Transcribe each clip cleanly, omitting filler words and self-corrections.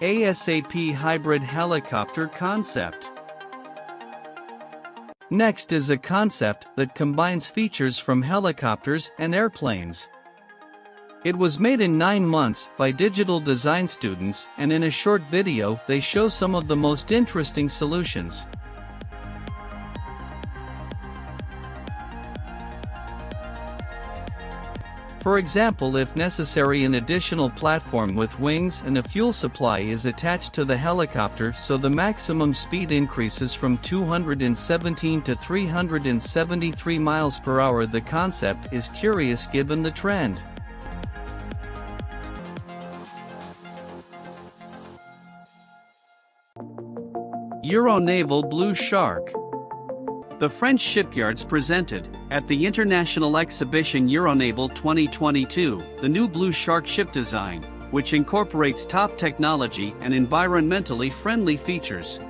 ASAP hybrid helicopter concept. Next is a concept that combines features from helicopters and airplanes. It was made in 9 months by digital design students, and in a short video they show some of the most interesting solutions. For example, if necessary, an additional platform with wings and a fuel supply is attached to the helicopter, so the maximum speed increases from 217 to 373 miles per hour. The concept is curious given the trend. Euronaval Blue Shark. The French shipyards presented, at the International Exhibition Euronaval 2022, the new Blue Shark ship design, which incorporates top technology and environmentally friendly features.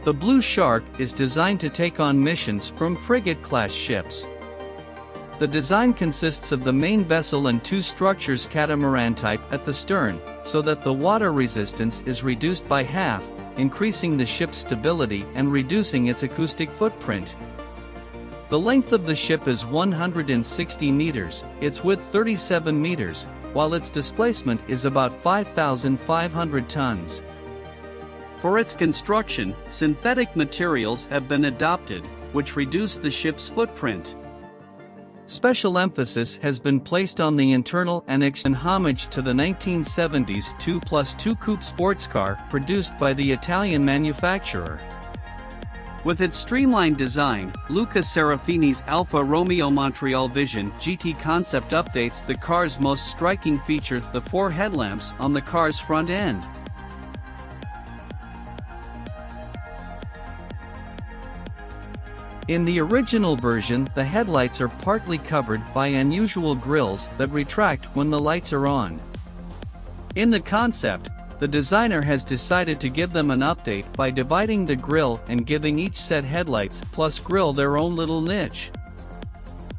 The Blue Shark is designed to take on missions from frigate-class ships. The design consists of the main vessel and 2 structures catamaran type at the stern, so that the water resistance is reduced by half, increasing the ship's stability and reducing its acoustic footprint. The length of the ship is 160 meters, its width 37 meters, while its displacement is about 5,500 tons. For its construction, synthetic materials have been adopted, which reduce the ship's footprint. Special emphasis has been placed on the internal and external homage to the 1970s 2+2 coupe sports car produced by the Italian manufacturer. With its streamlined design, Luca Serafini's Alfa Romeo Montreal Vision GT concept updates the car's most striking feature, the 4 headlamps on the car's front end. In the original version, the headlights are partly covered by unusual grills that retract when the lights are on. In the concept, the designer has decided to give them an update by dividing the grille and giving each set headlights plus grille their own little niche.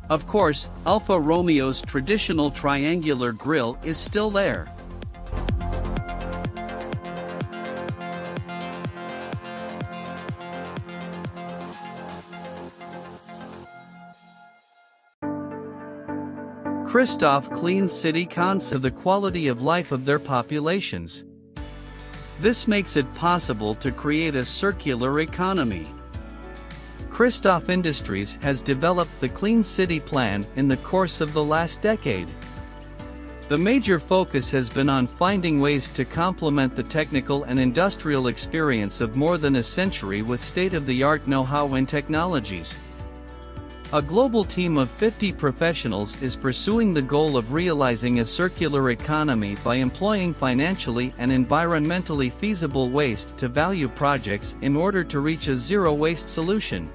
Of course, Alfa Romeo's traditional triangular grille is still there. Christophe Clean City concept the quality of life of their populations. This makes it possible to create a circular economy. Christophe Industries has developed the Clean City plan in the course of the last decade. The major focus has been on finding ways to complement the technical and industrial experience of more than a century with state-of-the-art know-how and technologies. A global team of 50 professionals is pursuing the goal of realizing a circular economy by employing financially and environmentally feasible waste-to-value projects in order to reach a zero-waste solution.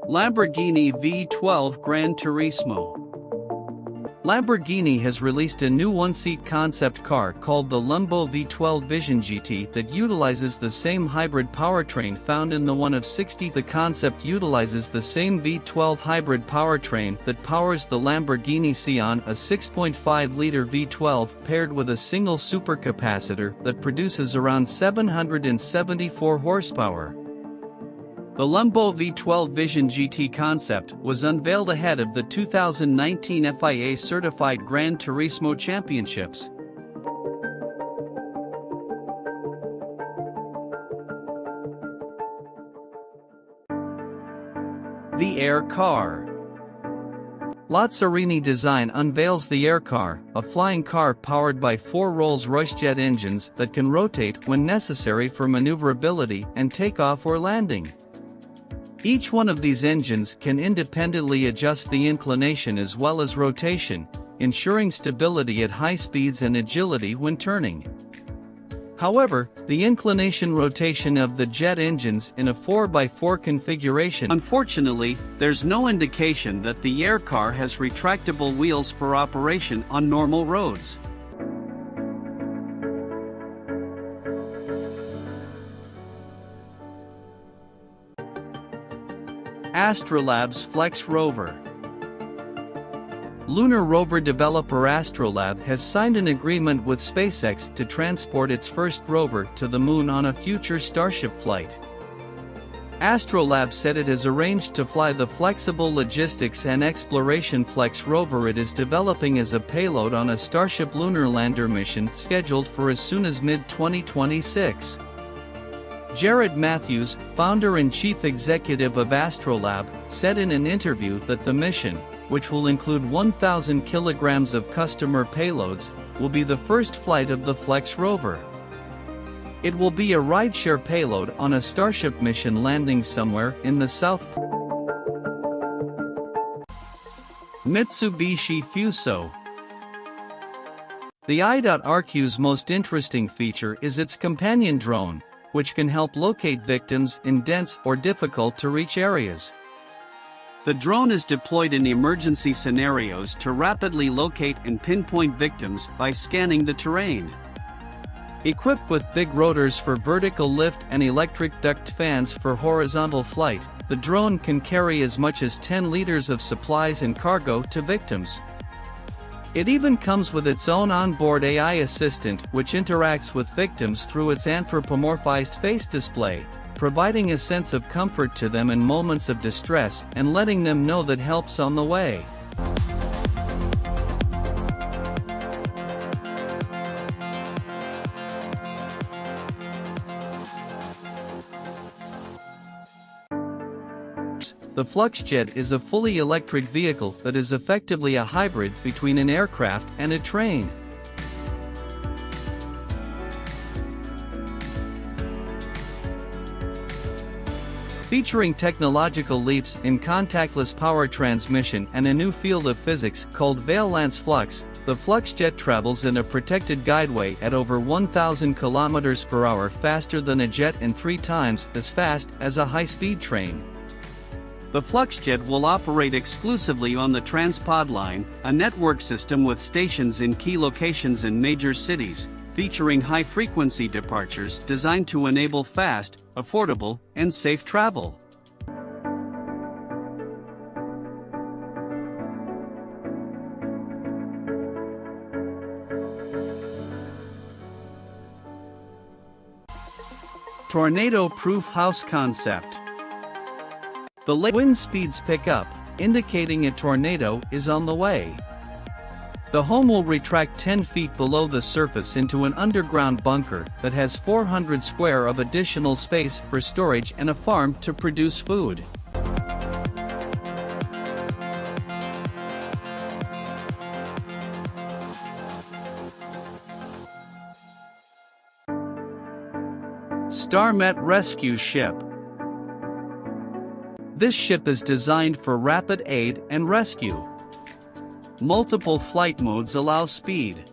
Lamborghini V12 Gran Turismo. Lamborghini has released a new one-seat concept car called the Lambo V12 Vision GT that utilizes the same hybrid powertrain found in the one of 60. The concept utilizes the same V12 hybrid powertrain that powers the Lamborghini Sián, a 6.5-liter V12 paired with a single supercapacitor that produces around 774 horsepower. The Lambo V12 Vision GT concept was unveiled ahead of the 2019 FIA-certified Gran Turismo Championships. The Air Car. Lazzarini Design unveils the Air Car, a flying car powered by 4 Rolls-Royce jet engines that can rotate when necessary for maneuverability and takeoff or landing. Each one of these engines can independently adjust the inclination as well as rotation, ensuring stability at high speeds and agility when turning. However, the inclination rotation of the jet engines in a 4x4 configuration. Unfortunately, there's no indication that the Air Car has retractable wheels for operation on normal roads. Astrolab's Flex Rover. Lunar rover developer Astrolab has signed an agreement with SpaceX to transport its first rover to the Moon on a future Starship flight. Astrolab said it has arranged to fly the flexible logistics and exploration Flex rover it is developing as a payload on a Starship lunar lander mission scheduled for as soon as mid-2026. Jared Matthews, founder and chief executive of Astrolab, said in an interview that the mission, which will include 1,000 kilograms of customer payloads, will be the first flight of the Flex rover. It will be a rideshare payload on a Starship mission landing somewhere in the South Pole. Mitsubishi Fuso. The i.RQ's most interesting feature is its companion drone, which can help locate victims in dense or difficult-to-reach areas. The drone is deployed in emergency scenarios to rapidly locate and pinpoint victims by scanning the terrain. Equipped with big rotors for vertical lift and electric duct fans for horizontal flight, the drone can carry as much as 10 liters of supplies and cargo to victims. It even comes with its own onboard AI assistant which interacts with victims through its anthropomorphized face display, providing a sense of comfort to them in moments of distress and letting them know that help's on the way. The Fluxjet is a fully electric vehicle that is effectively a hybrid between an aircraft and a train. Featuring technological leaps in contactless power transmission and a new field of physics called valence flux, the Fluxjet travels in a protected guideway at over 1,000 km per hour faster than a jet and 3 times as fast as a high-speed train. The Fluxjet will operate exclusively on the Transpod line, a network system with stations in key locations in major cities, featuring high-frequency departures designed to enable fast, affordable, and safe travel. Tornado-proof house concept. The wind speeds pick up, indicating a tornado is on the way. The home will retract 10 feet below the surface into an underground bunker that has 400 square of additional space for storage and a farm to produce food. StarMet Rescue Ship. This ship is designed for rapid aid and rescue. Multiple flight modes allow speed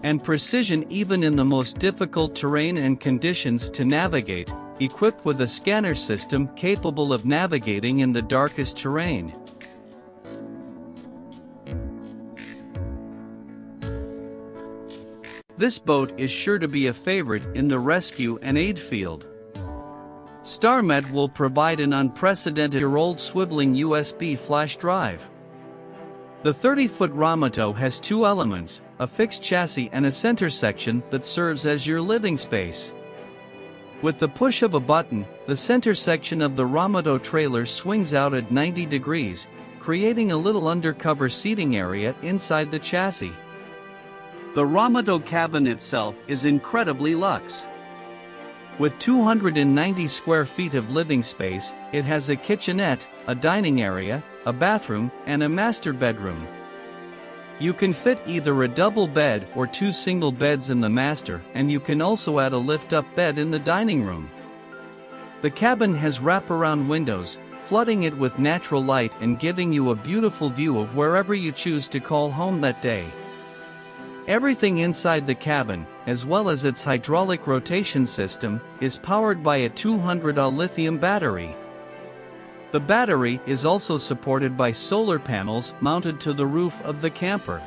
and precision even in the most difficult terrain and conditions to navigate, equipped with a scanner system capable of navigating in the darkest terrain. This boat is sure to be a favorite in the rescue and aid field. StarMet will provide an unprecedented-year-old swiveling USB flash drive. The 30-foot Ramato has 2 elements, a fixed chassis and a center section that serves as your living space. With the push of a button, the center section of the Ramato trailer swings out at 90 degrees, creating a little undercover seating area inside the chassis. The Ramato cabin itself is incredibly luxe. With 290 square feet of living space, it has a kitchenette, a dining area, a bathroom, and a master bedroom. You can fit either a double bed or 2 single beds in the master, and you can also add a lift-up bed in the dining room. The cabin has wraparound windows, flooding it with natural light and giving you a beautiful view of wherever you choose to call home that day. Everything inside the cabin, as well as its hydraulic rotation system, is powered by a 200Ah lithium battery. The battery is also supported by solar panels mounted to the roof of the camper.